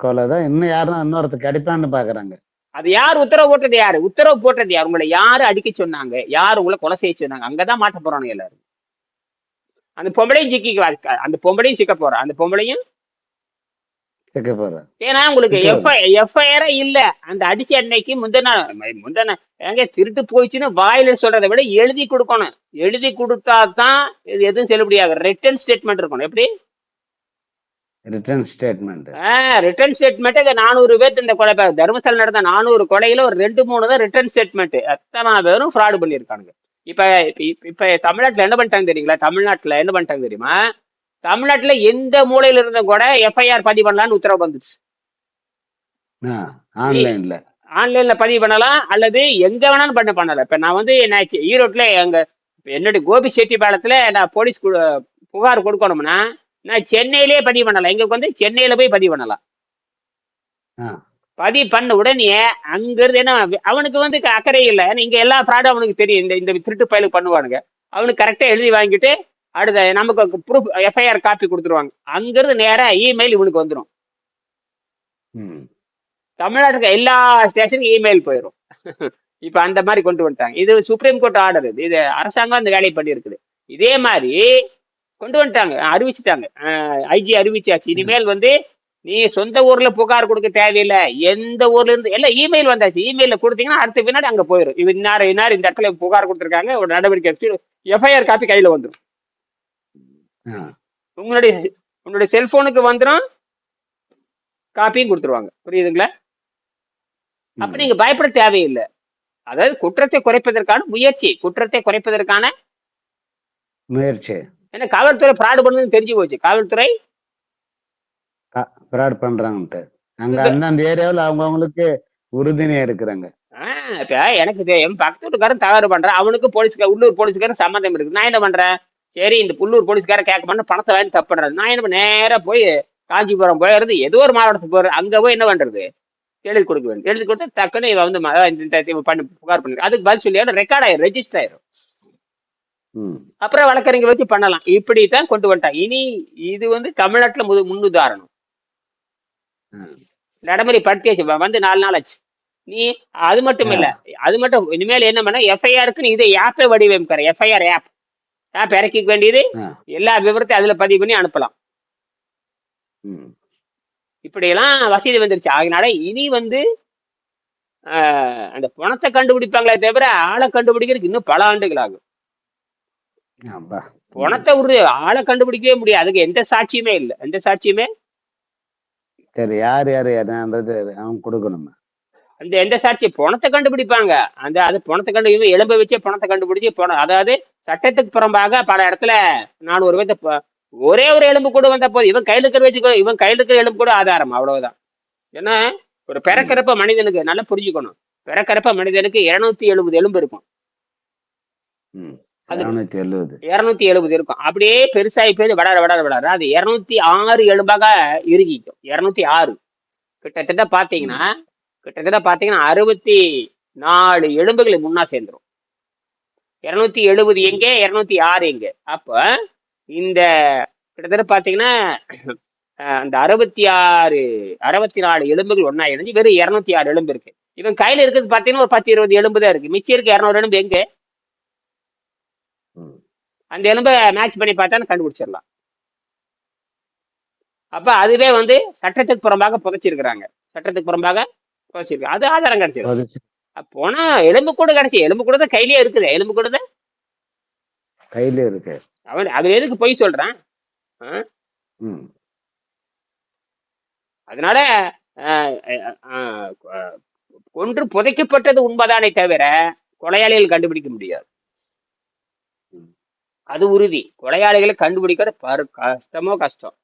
கொலைதான். இன்னும் யாரும் இன்னொருத்தர் கிடைப்பான்னு பாக்குறாங்க. அது யார் உத்தரவு போட்டது, யாரு உத்தரவு போட்டது யார், உங்களை யாரு அடிக்க சொன்னாங்க, யாரு உங்களை கொலை செய்ய சொன்னாங்க, அங்கதான் மாட்ட போறானுங்க எல்லாரும். அந்த பொம்பளையும் அந்த பொம்பளையும் சிக்க போற, அந்த பொம்பளையும் சிக்க போற. ஏன்னா உங்களுக்கு எஃப்ஐஆர் இல்ல. அந்த அடிச்ச அன்னைக்கு முந்தின எங்க திருட்டு போயிடுச்சுன்னு வாயில சொல்றதை விட எழுதி கொடுக்கணும். எழுதி கொடுத்தா தான் இது எதுவும் செல்லுபடியாக. ரிட்டர்ன் ஸ்டேட்மெண்ட் இருக்கணும். எப்படி ரிட்டர்ன் ஸ்டேட்மெண்ட்? Return statement. 400 பேர் இந்த கொலை, தர்மஸ்தல நடந்த 400 கொலையில ஒரு 2-3 தான் ரிட்டர்ன் ஸ்டேட்மெண்ட். எத்தனை பேரும் ஃப்ராடு பண்ணியிருக்கானுங்க. இப்ப தமிழ்நாட்டுல என்ன பண்ணிட்டாங்க தெரியுங்களா? தமிழ்நாட்டுல என்ன பண்ணிட்டாங்க தெரியுமா? தமிழ்நாட்டுல எந்த மூலையில இருந்த கூட எஃப்ஐஆர் பதிவு பண்ணலாம்னு உத்தரவு வந்துச்சு. ஆன்லைன்ல பதிவு பண்ணலாம், அல்லது எங்க வேணாலும் பண்ணலாம். இப்ப நான் என்னாச்சு, ஈரோட்ல என்னுடைய கோபி செட்டிப்பாளையத்துல நான் போலீஸ் புகார் கொடுக்கணும்னா நான் சென்னையிலேயே பதிவு பண்ணலாம். எங்களுக்கு சென்னையில போய் பதிவு பண்ணலாம். பதிவு பண்ண உடனே அங்கிருந்து என்ன, அவனுக்கு அக்கறை இல்லை. இங்க எல்லா ஃப்ராடும் அவனுக்கு தெரியும். இந்த திருட்டு பயலுக்கு பண்ணுவானுங்க. அவனுக்கு கரெக்டா எழுதி வாங்கிட்டு அடுத்த நமக்கு ப்ரூஃப் எஃப்ஐஆர் காப்பி கொடுத்துருவாங்க. அங்கிருந்து நேரா இமெயில் இவனுக்கு வந்துடும். தமிழ்நாட்டுக்கு எல்லா ஸ்டேஷனுக்கும் இமெயில் போயிடும். இப்ப அந்த மாதிரி கொண்டு வந்துட்டாங்க. இது சுப்ரீம் கோர்ட் ஆர்டர். இது அரசாங்கம் அந்த வேலையை பண்ணி இருக்குது. இதே மாதிரி கொண்டு வந்துட்டாங்க, அறிவிச்சுட்டாங்க. ஐஜி அறிவிச்சாச்சு. இனிமேல் நீ சொந்த ஊர்ல புகார் கொடுக்க தேவையில்லை, எந்த ஊர்ல இருந்து எல்லாம் இமெயில் வந்தாச்சு. இமெயில கொடுத்தீங்கன்னா அடுத்த பின்னாடி அங்க போயிடும். இன்னார் இந்த இடத்துல புகார் கொடுத்துருக்காங்க, ஒரு நடவடிக்கை, எஃப்ஐஆர் காப்பி கையில வந்துடும். உங்களுடைய செல்போனுக்கு வந்துடும், காப்பியும் கொடுத்துருவாங்க. புரியுதுங்களா? அப்ப நீங்க பயப்பட தேவையில்லை. அதாவது குற்றத்தை குறைப்பதற்கான முயற்சி. ஏன்னா காவல்துறை ஃப்ராடு பண்ணுதுன்னு தெரிஞ்சு போச்சு. காவல்துறை ஃப்ராட் பண்றாங்க. அங்க அந்த ஏரியாவில் அவங்களுக்கு உறுதுணையா இருக்கிறாங்க. இப்ப எனக்கு தெரியும், பக்கத்து வீட்டுக்காரன் தவறு பண்றேன், அவனுக்கு உள்ளூர் போலீஸ்காரன் சம்மந்தம் இருக்கு. நான் என்ன பண்றேன், சரி இந்த உள்ளூர் போலீஸ்காரன் கேட்க பண்ண பணத்தை வாங்கி தப்பு பண்றது. நான் என்ன நேரம் போய் காஞ்சிபுரம் போயிருந்து ஏதோ ஒரு மாவட்டத்துக்கு போறது, அங்க போய் என்ன பண்றது, எழுதி கொடுக்க வேண்டும். எழுதி கொடுத்தா டக்குன்னு இவன் வந்து இவன் பண்ணி புகார் பண்ணி அதுக்கு பதில் சொல்லி ரெக்கார்ட் ஆயிரும், ரெஜிஸ்டர் ஆயிரும். ம். அப்புறம் வழக்கறிஞர் வச்சு பண்ணலாம். இப்படித்தான் கொண்டு வந்துட்டான். இனி இது வந்து தமிழ்நாட்டுல முன்னுதாரணம் ம். நடைமுறைப்படுத்தியாச்சு. வந்து 4 நாள் ஆச்சு. நீ அது மட்டும் ஆ. இல்ல, அது மட்டும் இனிமேல் என்ன பண்ண எஃப்ஐஆருக்கு நீ இதை ஆப்பே வடிவமைக்கிற. எஃப்ஐஆர் ஆப் இறக்கிக்க வேண்டியது, ஆ. எல்லா விவரத்தையும் அதுல பதிவு பண்ணி அனுப்பலாம். ம். இப்படியெல்லாம் வசதி வந்துருச்சு. அதனால இனி வந்து அந்த பணத்தை கண்டுபிடிப்பாங்களே தவிர ஆளை கண்டுபிடிக்கிறதுக்கு இன்னும் பல ஆண்டுகள் ஆகும். அப்பா. ம். பணத்தை ஆளை கண்டுபிடிக்கவே முடியாது. அதுக்கு எந்த சாட்சியுமே இல்லை. எந்த சாட்சியுமே சரி, யார் யார் என்னன்றது அவன் கொடுக்கணும். அந்த எந்த சாட்சி பணத்தை கண்டுபிடிப்பாங்க. அது பணத்தை இவன் எலும்பை வச்சே பணத்தை கண்டுபிடிச்சு அதாவது சட்டத்துக்கு புறம்பாக பல இடத்துல 400 பேர்த்த ஒரே ஒரு எலும்பு கூட வந்த போது இவன் கையில் இருக்கிற வச்சு இவன் கையில் இருக்கிற எலும்பு கூட ஆதாரம், அவ்வளவுதான். ஏன்னா ஒரு ம். பிறக்கிறப்ப மனிதனுக்கு நல்லா புரிஞ்சுக்கணும், பிறக்கிறப்ப மனிதனுக்கு 270 எலும்பு இருக்கும். ம். அது 270. 270 இருக்கும். அப்படியே பெருசாகி போய் வளர வளர வளர அது 206 எலும்பாக இறுகிக்கும். 206 கிட்டத்தட்ட ம். பாத்தீங்கன்னா 64 எலும்புகள் முன்னா சேர்ந்துரும். 270 எங்க, 206 எங்க? அப்ப இந்த கிட்டத்தட்ட பாத்தீங்கன்னா அந்த 64 எலும்புகள் ஒன்னா இணைஞ்சு வெறும் 206 எலும்பு இருக்கு. இவன் கையில இருக்கிறது பாத்தீங்கன்னா ஒரு 10-20 எலும்பு தான் இருக்கு. மிச்சம் இருக்கு 200 எலும்பு எங்க? ம். அந்த எலும்பை மேட்ச் பண்ணி பார்த்தா கண்டுபிடிச்சிடலாம். அப்ப அதுவே வந்து சட்டத்துக்கு புறம்பாக புதைச்சிருக்கிறாங்க. சட்டத்துக்கு புறம்பாக புதைச்சிருக்கு. அது ஆதாரம் கிடைச்சிடும். போதுச்சு. போனா எலும்பு கூட கிடைச்சி, எலும்பு கூட தான் கையிலேயே இருக்குது. எலும்பு கூட தான் கையில இருக்கு. அவன் அது எதுக்கு பொய் சொல்றான்? ம். அதனால அஹ், அஹ், அஹ், கொன்று புதைக்கப்பட்டது உண்மைதானே தவிர கொலையாளிகள் கண்டுபிடிக்க முடியாது. ம். அது உறுதி. கொலையாளிகளை கண்டுபிடிக்கிறது கஷ்டம்.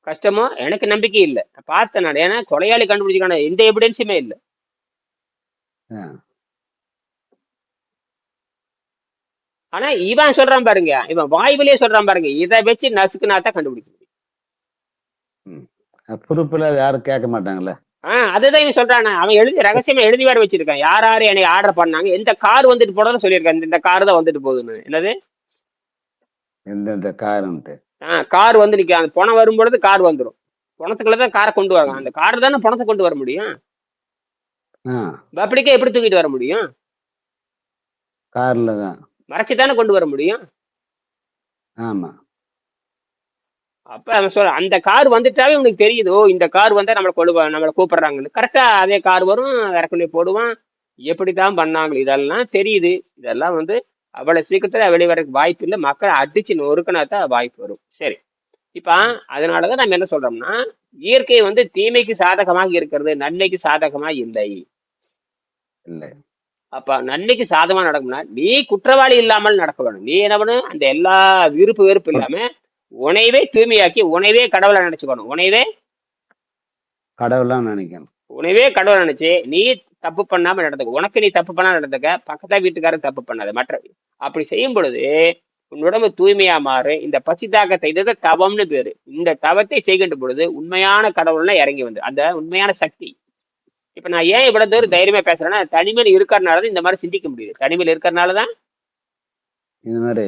கஷ்டமோ எனக்கு நம்பிக்கை இல்லை. பார்த்தேன் நான். ஏன்னா கொலையாளி கண்டுபிடிச்சிக்கான எந்த எவிடன்ஸுமே இல்லை. ஆ. ஆனா இவன் சொல்றான் பாருங்க, இவன் வாய்விலே சொல்றான் பாருங்க, இதை வச்சு நசுக்குனா தான் கண்டுபிடிக்க முடியும். ம். பொறுப்புல யாரும் கேட்க மாட்டாங்கல்ல. அதுதான் இவன் சொல்றான். அவன் ரகசியமா எழுதி வேற வச்சிருக்கான். யார் யாரு என்னை ஆர்டர் பண்ணாங்க, எந்த கார் வந்துட்டு போனதுன்னு சொல்லியிருக்கான். இந்த கார் தான் வந்துட்டு போகுதுன்னு. என்னது எந்தெந்த காருன்ட்டு. கார் வந்து நிக்க, அந்த பணம் வரும்பொழுது கார் வந்துடும். பணத்துக்குள்ளதான் காரை கொண்டு வராங்க. ம். அந்த கார் தானே பணத்தை கொண்டு வர முடியும். ஆ. பப்ளிக்கே எப்படி தூக்கிட்டு வர முடியும்? கார்ல தான். மறைச்சுதானே கொண்டு வர முடியும். ஆமா. அப்ப அவன் சொல்ற அந்த கார் வந்துட்டாவே உனக்கு தெரியுது, ஓ இந்த கார் வந்தா நம்மளை கூப்பிடுறாங்கன்னு. கரெக்டா அதே கார் வரும், இறக்குள்ளே போடுவான். எப்படித்தான் பண்ணாங்க இதெல்லாம் தெரியுது. இதெல்லாம் வந்து அவ்வளவு சீக்கிரத்துல வெளிவரக்கு வாய்ப்பு இல்லை. மக்களை அடிச்சு நொறுக்கினா தான் வாய்ப்பு வரும். சரி, இப்ப அதனாலதான் நம்ம என்ன சொல்றோம்னா, இயற்கை வந்து தீமைக்கு சாதகமாக இருக்கிறது, நன்மைக்கு சாதகமா இல்லை. இல்லை. அப்ப நன்மைக்கு சாதகமா நடக்கும்னா நீ குற்றவாளி இல்லாமல் நடக்க வேணும். நீ என்ன பண்ணு, அந்த எல்லா விருப்பு வெறுப்பு இல்லாம உனைவே தூய்மையாக்கி உனைவே கடவுளை நினைச்சுக்கணும். கடவுளா நினைக்கணும். உனைவே கடவுளை நினைச்சு நீ தப்பு பண்ணாம நடந்துக்க. உனக்கு நீ தப்பு பண்ணா நடந்துக்க, பக்கத்தா வீட்டுக்காரன் தப்பு பண்ணாத. மற்ற அப்படி செய்யும் பொழுது உன் உடம்பு தூய்மையா மாறு. இந்த பசி தாக்கத்தை, இதுதான் தவம்னு பேரு. இந்த தவத்தை செய்கின்ற பொழுது உண்மையான கடவுள்னா இறங்கி வந்து அந்த உண்மையான சக்தி. இப்ப நான் ஏன் இவ்வளவு தூரம் ம். தைரியமா பேசுறேன்னா, தனிமையில் இருக்கிறனாலதான் இந்த மாதிரி சிந்திக்க முடியுது. தனிமையில் இருக்கிறனாலதான் இது மாதிரி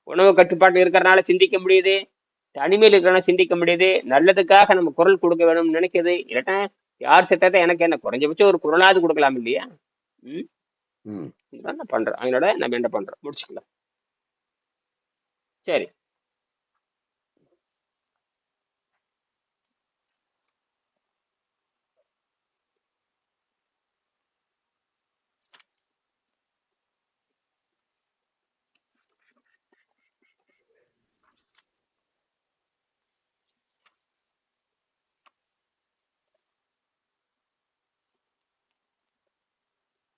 உணவு கட்டுப்பாட்டு இருக்கிறனால சிந்திக்க முடியுது. தனிமையில் இருக்கிறனால சிந்திக்க முடியுது. நல்லதுக்காக நம்ம குரல் கொடுக்க வேணும்னு நினைக்குது. இல்லாட்டா யார் செத்ததை எனக்கு என்ன, குறைஞ்சபட்சம் ஒரு குரலாவது கொடுக்கலாம் இல்லையா? ம் ம். இதுதான் நான் பண்றேன். அதனோட நம்ம என்ன பண்றோம் முடிச்சுக்கலாம். சரி,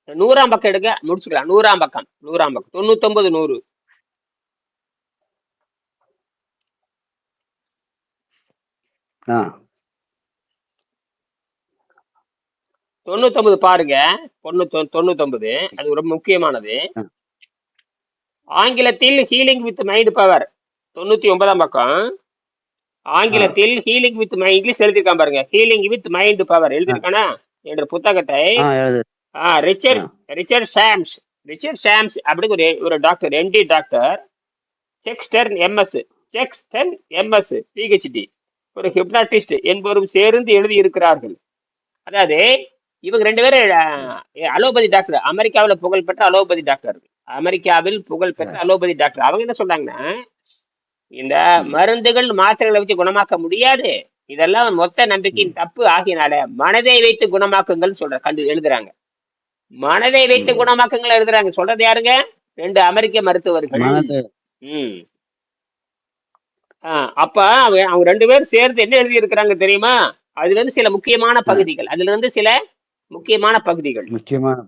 நூறாம் பக்கம் எடுக்க முடிச்சுக்கலாம். நூறாம் பக்கம் 99 100 ஆ. 99 பாருங்க. 99 அது ரொம்ப முக்கியமானது. ஆ. ஆங்கிலத்தில் ஹீலிங் வித் மைண்ட் பவர் 99ஆம் பக்கம். ஆ, ஆங்கிலத்தில் ஹீலிங் வித் மை இங்கிலீஷ் எழுதியிருக்கான் பாருங்க, ஹீலிங் வித் மைண்ட் பவர் ஆ, எழுதியிருக்கானா என்ற புத்தகத்தை எழுது. ஆ, Richard Richard Shames Richard Shames அப்படி ஒரு ஒரு doctor, MD doctor, Sexton MS, Sexton MS PhD, ஒரு ஹிப்னாட்டிஸ்ட் என்பவரும் சேர்ந்து எழுதி இருக்கிறார்கள். அதாவது இவங்க ரெண்டு பேரும் அலோபதி டாக்டர், அமெரிக்காவில் புகழ்பெற்ற அலோபதி டாக்டர், அமெரிக்காவில் புகழ்பெற்ற ஆ, அலோபதி டாக்டர். அவங்க என்ன சொல்றாங்கன்னா, இந்த ம், மருந்துகள் மாத்திரைகளை வச்சு குணமாக்க முடியாது, இதெல்லாம் மொத்த ம், நம்பிக்கையின் தப்பு ஆகியனால மனதை வைத்து குணமாக்குங்கள் சொல்ற கண்டு எழுதுறாங்க. மனதை வைத்து ம். குணமாக்குங்கள் எழுதுறாங்க. சொல்றது யாருங்க? ரெண்டு அமெரிக்க மருத்துவர்கள். மனது ம். அப்ப அவங்க ரெண்டு பேரும் சேர்ந்து என்ன எழுதி இருக்கிறாங்க தெரியுமா? அதுல இருந்து சில முக்கியமான ஆ, பகுதிகள், அதுல இருந்து சில முக்கியமான பகுதிகள். முக்கியமான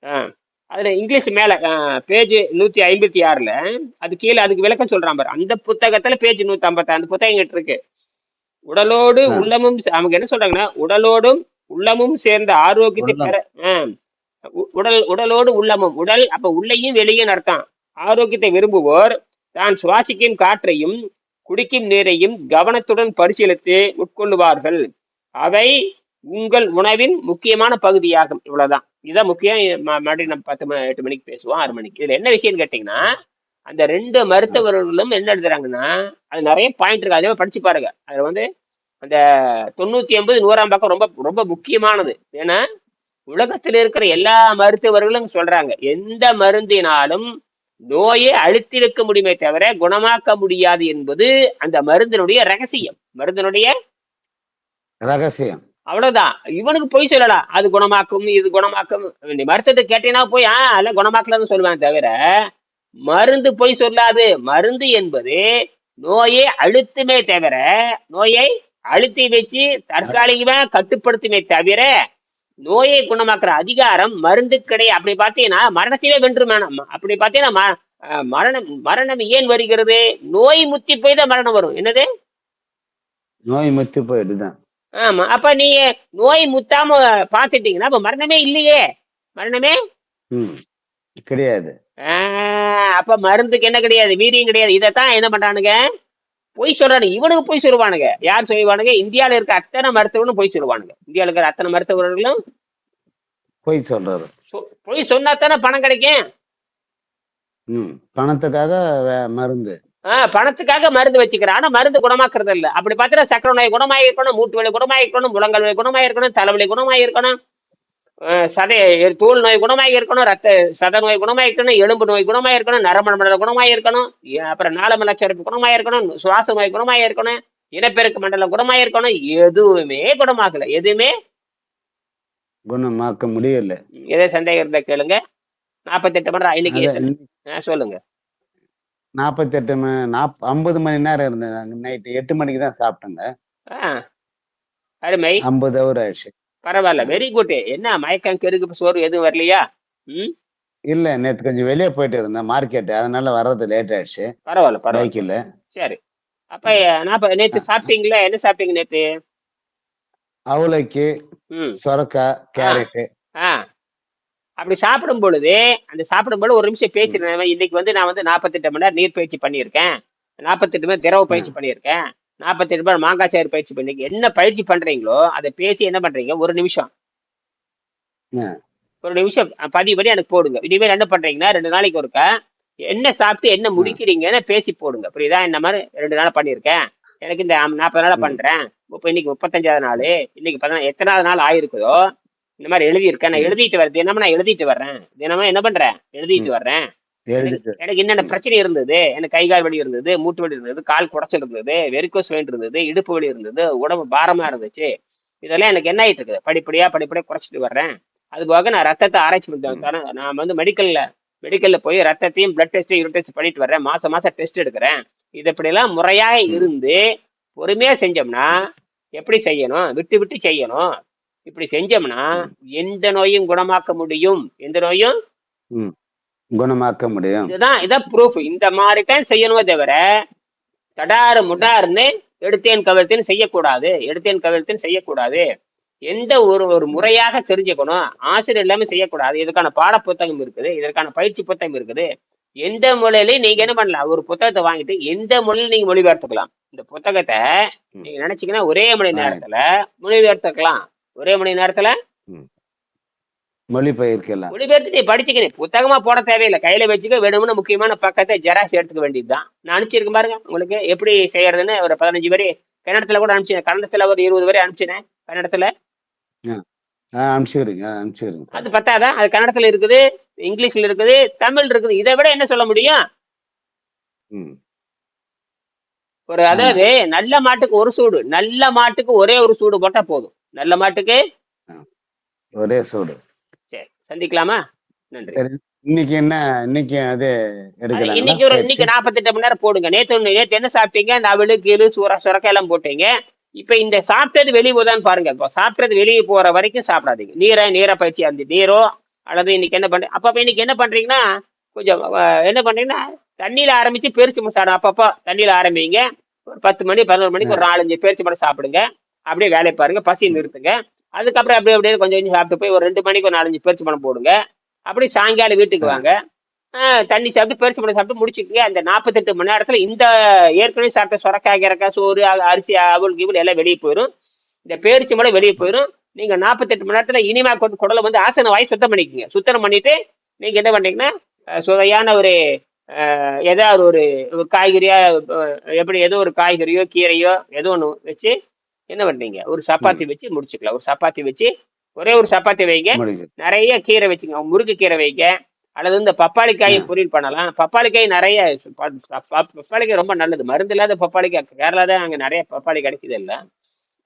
ஆ, அதுல இங்கிலீஷ் மேல பேஜ் 156ல அது கீழே அதுக்கு விளக்கம் சொல்றான் பாரு. அந்த புத்தகத்துல பேஜ் 156, அந்த புத்தகம் கிட்ட இருக்கு. உடலோடு ஆ, உள்ளமும் அவங்க என்ன சொல்றாங்கன்னா, உடலோடும் உள்ளமும் சேர்ந்த ஆரோக்கியத்தை உள்ளம். பெற உடலோடு உள்ளமும், உடல் அப்ப உள்ளேயும் வெளியும் அர்த்தம். ஆரோக்கியத்தை விரும்புவோர் தான் சுவாசிக்கும் காற்றையும் குடிக்கும் நீரையும் கவனத்துடன் பரிசீலித்து உட்கொள்ளுவார்கள். அவை உங்கள் உணவின் முக்கியமான பகுதியாகும். இவ்வளவுதான், இதான் முக்கியம். மறுபடியும் நம்ம 8 மணிக்கு பேசுவோம், 6 மணிக்கு. இதுல என்ன விஷயம் கேட்டீங்கன்னா, அந்த ரெண்டு ஆ, மருத்துவர்களும் என்ன எழுதுறாங்கன்னா, அது நிறைய பாயிண்ட் இருக்கு, அதே மாதிரி படிச்சு பாருங்க. அதுல வந்து அந்த 98 100ஆம் பக்கம் ரொம்ப ரொம்ப முக்கியமானது. ஏன்னா உலகத்தில் இருக்கிற எல்லா மருத்துவர்களும் சொல்றாங்க, எந்த மருந்தினாலும் நோயை அழித்திருக்க முடியுமே தவிர குணமாக்க முடியாது என்பது அந்த மருந்தினுடைய ரகசியம், மருந்தினுடைய ரகசியம். அவ்வளவுதான். இவனுக்கு போய் சொல்லலாம், அது குணமாக்கும் இது குணமாக்கும். நீ மருத்துவத்தை கேட்டீங்கன்னா போய் அல்ல குணமாக்கலன்னு சொல்லுவான் தவிர மருந்து போய் சொல்லாது. மருந்து என்பது நோயை அழுத்துமே தவிர, நோயை அழுத்தி வச்சு அ- தற்காலிகமா கட்டுப்படுத்துமே தவிர நோயை குணமாக்குற அதிகாரம் மருந்து கிடையாது. அப்படி பார்த்தீங்கன்னா மரணத்தையே வென்று மேனம். அப்படி பார்த்தீங்கன்னா மரணம் மரணம் ஏன் வருகிறது? நோய் முத்தி போய் தான் மரணம் வரும். என்னது? நோய் முத்தி போயிடுதான். ஆமா. அப்ப நீங்க நோய் முத்தாம பார்த்துட்டீங்கன்னா அப்ப மரணமே இல்லையே. மரணமே ம், கிடையாது. அப்ப மருந்துக்கு என்ன கிடையாது? வீரியம் கிடையாது. இதைத்தான் என்ன பண்றானுங்க? பொய் சொல்றானுங்க. இவனுக்கு பொய் சொல்லுவானுங்க. யார் சொல்லுவானுங்க? இந்தியாவில இருக்க அத்தனை மருத்துவர்களும் பொய் சொல்லுவானுங்க. இந்தியாவில இருக்கிற அத்தனை மருத்துவர்களும் பொய் சொல்றாரு. பொய் சொன்னா தானே பணம் கிடைக்கும். ம், பணத்துக்காக மருந்து. பணத்துக்காக மருந்து வச்சுக்கிறான். ஆனா மருந்து குணமாக்குறது இல்ல. அப்படி பார்த்தா சக்கரை நோய் குணமாயிருக்கணும், மூட்டு வலி குணமாயிருக்கணும், முழங்கால் வலி குணமாயிருக்கணும், தலைவலி குணமாயிருக்கணும், சதை தோல் நோய் குணமாயிருக்கணும், சத நோய் குணமாயிருக்கணும், எலும்பு நோய் குணமாயிருக்கணும், நரம்பு மண்டலம் குணமாயிருக்கணும், அப்புறம் நாளமில்லா சுரப்பு குணமாயிருக்கணும், சுவாச நோய் குணமாயிருக்கணும், இனப்பெருக்க மண்டலம் குணமாயிருக்கணும். எதுவுமே குணமாக்கல. எதுவுமே குணமாக்க முடியல. எதே சந்தேகம் இருந்தா கேளுங்க. 48 மணி நேரம் இன்னைக்கு அத எத்தனை? சொல்லுங்க. 48 50 மணி நேரம் இருந்தேன். நைட்டு 8 மணிக்கு தான் சாப்பிட்டேங்க. ஆஹ் அருமை. 50 ஹவர் ஆயிடுச்சு. பரவாயில்ல, வெரி குட். என்ன மயக்கம் கெருக்கு சோறு எதுவும் வரலையா? ம். இல்ல, நேத்து கொஞ்சம் வெளியே போயிட்டு இருந்தேன் மார்க்கெட், அதனால வர்றது லேட் ஆயிடுச்சு பரவாயில்ல பரவாயில்ல. பைக்கில். சரி. அப்ப நேத்து சாப்பிட்டீங்களா? என்ன சாப்பிட்டீங்க நேத்து? அவளைக்கு, ம். சொரக்காய், ஆ கேரட்டு. ஆ அப்படி சாப்பிடும் பொழுது, அந்த சாப்பிடும் பொழுது ஒரு நிமிஷம் பேசிடுறேன். இன்னைக்கு வந்து நான் வந்து 48 மணி நேரம் நீர் பயிற்சி பண்ணியிருக்கேன், 48 மணி நேரம் திரவ பயிற்சி பண்ணியிருக்கேன், 48 மணி நேரம் மாங்காய் சாறு பயிற்சி பண்ணி, என்ன பயிற்சி பண்றீங்களோ அதை பேசி என்ன பண்றீங்க, ஒரு நிமிஷம் ஆ, ஒரு நிமிஷம் பதிவு பண்ணி எனக்கு போடுங்க. இனிமேல் என்ன பண்றீங்கன்னா 2 நாளைக்கு ஒருக்கா என்ன சாப்பிட்டு என்ன ஆ, முடிக்கிறீங்கன்னு பேசி போடுங்க. புரியுதா? இந்த மாதிரி 2 நாள் பண்ணியிருக்கேன், எனக்கு இந்த 40 நாளா ம், பண்றேன், இன்னைக்கு 35வது நாள், இன்னைக்கு 14 எத்தனாவது நாள் ஆயிருக்குதோ இந்த மாதிரி எழுதியிருக்கேன். நான் ம், எழுதிட்டு வரேன், தினமும் நான் எழுதிட்டு வர்றேன், தினமும் என்ன பண்றேன், எழுதிட்டு ம். வர்றேன். எனக்கு எழுதிட்டு. எனக்கு என்னென்ன ம், பிரச்சனை இருந்தது, எனக்கு கை கால் வலி இருந்தது, மூட்டு வலி இருந்தது, கால் குடைச்சல் இருந்தது, வெரிகோஸ் வெயின் இருந்தது, இடுப்பு வலி இருந்தது, உடம்பு பாரமா இருந்துச்சு, இதெல்லாம் எனக்கு என்ன ஆயிட்டு இருக்குது, படிப்படியா படிப்படியா குறைச்சிட்டு வர்றேன். அது போக நான் ரத்தத்தை ஆராய்ச்சி ம், பண்ணிட்டு நான் வந்து மெடிக்கல்ல போய் ரத்தத்தையும் பிளட் டெஸ்ட் யூரின் டெஸ்ட் பண்ணிட்டு வர்றேன், மாசம் மாசம் டெஸ்ட் எடுக்கிறேன். இது இப்படியெல்லாம் முறையாக ம், இருந்து பொறுமையா செஞ்சோம்னா, எப்படி செய்யணும், விட்டு விட்டு செய்யணும், இப்படி செஞ்சோம்னா ம், எந்த நோயும் குணமாக்க முடியும். எந்த நோயும் ம். குணமாக்க முடியும். இதான் ப்ரூஃப். இந்த மாதிரி தான் செய்யணுமே தவிர தடாறு முடாருன்னு எடுத்தேன் கவிழ்த்தேன் செய்யக்கூடாது, எடுத்தேன் கவிழ்த்தேன் செய்யக்கூடாது. எந்த ஒரு ஒரு முறையாக தெரிஞ்சுக்கணும். ஆசிரியர் எல்லாமே செய்யக்கூடாது. இதுக்கான பாட புத்தகம் இருக்குது, இதற்கான பயிற்சி புத்தகம் இருக்குது. எந்த மொழியிலையும் நீங்க என்ன பண்ணலாம், ஒரு புத்தகத்தை வாங்கிட்டு எந்த மொழியில நீங்க மொழிபெயர்த்துக்கலாம். இந்த புத்தகத்தை ம். நீங்க நினைச்சீங்கன்னா ஒரே மணி வாங்கி நேரத்துல மொழிபெயர்த்துக்கலாம். ஒரே மணி நேரத்துல ம். மொழிபெயர்க்கலாம். மொழிபெயர்த்து நீ படிச்சுக்கணும். புத்தகமா போட தேவையில்லை, கையில வச்சுக்க. வேணும்னு முக்கியமான பக்கத்தை ஜெராக்ஸ் எடுத்துக்க வேண்டியதுதான். நான் அனுப்பிச்சிருக்கேன் பாருங்க உங்களுக்கு எப்படி செய்யறதுன்னு. ஒரு 15 வரி கன்னடத்துல கூட அனுப்பிச்சேன். கன்னடத்துல ஒரு 20 வரி அனுப்பிச்சேன் கன்னடத்துல. ஆ. அனுப்பிச்சுக்கிறீங்க அனுப்பிச்சுக்கிறீங்க அது பாருங்க. பத்தாதா? அது கன்னடத்துல இருக்குது, இங்கிலீஷ்ல இருக்குது, தமிழ் இருக்குது. இதை விட என்ன சொல்ல முடியும்? ம். ஆமா. அதாவது நல்ல மாட்டுக்கு ஒரு சூடு, நல்ல மாட்டுக்கு ஒரே ஒரு சூடு போட்டா போதும். நல்ல மாட்டுக்கு. ஆ. ஒரே சூடு. சரி, சந்திக்கலாமா? நன்றி. சரி. இன்னைக்கு அது எடுக்கலாங்களா இன்னைக்கு பயிற்சி? 48 மணி நேரம் போடுங்க. நேத்து என்ன சாப்பிட்டீங்க? நவலு கீழு சுரக்காய் எல்லாம் போட்டீங்க. இப்ப இந்த சாப்பிட்டது வெளியே போதான்னு பாருங்க. இப்போ சாப்பிட்டது வெளியே போற வரைக்கும் சாப்பிடாதீங்க. நீரை பயிற்சி அந்த நீரோ அல்லது இன்னைக்கு என்ன பண்றீங்க அப்பப்ப இன்னைக்கு என்ன பண்றீங்கன்னா கொஞ்சம் என்ன பண்றீங்கன்னா தண்ணியில ஆரம்பிச்சு பேரிச்சு மசாலா அப்பப்போ தண்ணியில ஆரம்பிங்க. ஒரு 10 மணி 11 மணிக்கு ஆ. ஒரு 4-5 பேரிச்சு மரம் சாப்பிடுங்க. அப்படியே வேலையை பாருங்க, பசி ம். நிறுத்துங்க. அதுக்கப்புறம் அப்படியே அப்படியே கொஞ்சம் கொஞ்சம் சாப்பிட்டு போய் ஒரு 2 மணிக்கு ஒரு 4-5 பேரிச்சு மரம் போடுங்க. அப்படி சாயங்காலம் வீட்டுக்கு ஆ. வாங்க. தண்ணி சாப்பிட்டு பேரிச்சு மரம் சாப்பிட்டு முடிச்சுக்கங்க. அந்த 48 மணி நேரத்துல இந்த ஏற்கனவே சாப்பிட்ட சொரக்காய் கிறக்காய் சோறு அரிசி அவல் கீவல் எல்லாம் வெளியே போயிடும். இந்த பேரிச்சு மரம் வெளியே ம். போயிடும். நீங்க 48 மணி நேரத்துல இனிமா கொண்டு குடலை வந்து ஆசன வாய் சுத்தம் பண்ணிக்கங்க. சுத்தம் பண்ணிட்டு நீங்க என்ன பண்றீங்கன்னா சுவையான ஒரு ஏதாவது ஒரு காய்கறியா, எப்படி ஏதோ ஒரு காய்கறியோ கீரையோ ஏதோ ஒன்று வச்சு என்ன பண்றீங்க, ஒரு சப்பாத்தி ம். வச்சு முடிச்சுக்கலாம். ஒரு சப்பாத்தி வச்சு ஒரே ஒரு சப்பாத்தி வைங்க. முடியுது. நிறைய கீரை வச்சுங்க, முருங்கை கீரை வைங்க. அல்லது இந்த பப்பாளிக்காயை ஆ. பொரியல் பண்ணலாம். பப்பாளிக்காய் நிறைய பப்பாளிக்காய் ரொம்ப நல்லது. மருந்து இல்லாத பப்பாளிக்காய் கேரளா தான், அங்கே நிறைய பப்பாளி கிடைக்குது. இல்லை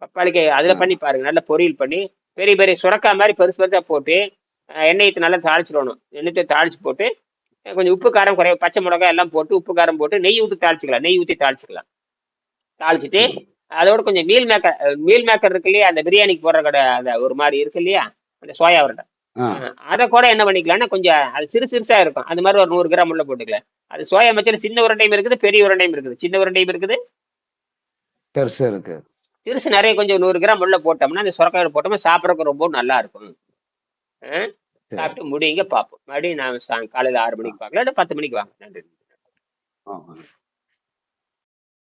பப்பாளிக்காய் அதில் பண்ணி ஆமா. பாருங்க. நல்லா பொரியல் பண்ணி பெரிய பெரிய சுரக்காய் மாதிரி பெருசு பெருசாக போட்டு எண்ணெய் ஊற்றி நல்லா தாளிச்சிடணும். எண்ணெய் தாளிச்சு போட்டு கொஞ்சம் உப்பு காரம் குறைய பச்சை மிளகாய் எல்லாம் போட்டு உப்பு காரம் போட்டு நெய் ஊற்றி தாளிச்சிக்கலாம். நெய் ஊற்றி தாளிச்சிக்கலாம். தாளிச்சிட்டு ம். அதோட கொஞ்சம் மீல் மேக்கர் இருக்கு இல்லையா, அந்த பிரியாணிக்கு போடுற கடை, அந்த ஒரு மாதிரி இருக்கு இல்லையா, அந்த சோயா உருண்டை. ஆ. அதை கூட என்ன பண்ணிக்கலாம்னா கொஞ்சம் அது சிறு சிறுசா இருக்கும். அது மாதிரி ஒரு 100 கிராம் உள்ள போட்டுக்கலாம். அது சோயா மச்சல சின்ன உருண்டையும் இருக்குது, பெரிய உருண்டையும் இருக்குது. சின்ன உருண்டையும் இருக்குது, பெருசு இருக்கு. சிறுசு நிறைய கொஞ்சம் 100 கிராம் உள்ள போட்டோம்னா அந்த சுரக்காய் போட்டோம்னா சாப்பிட்றதுக்கு ரொம்ப நல்லா இருக்கும். சரி. சாப்பிட்டு முடியுங்க, பார்ப்போம். மறுபடியும் நான் காலையில் 6 மணிக்கு பார்க்கலாம், இல்லை 10 மணிக்கு வாங்க. நன்றி. ஆ.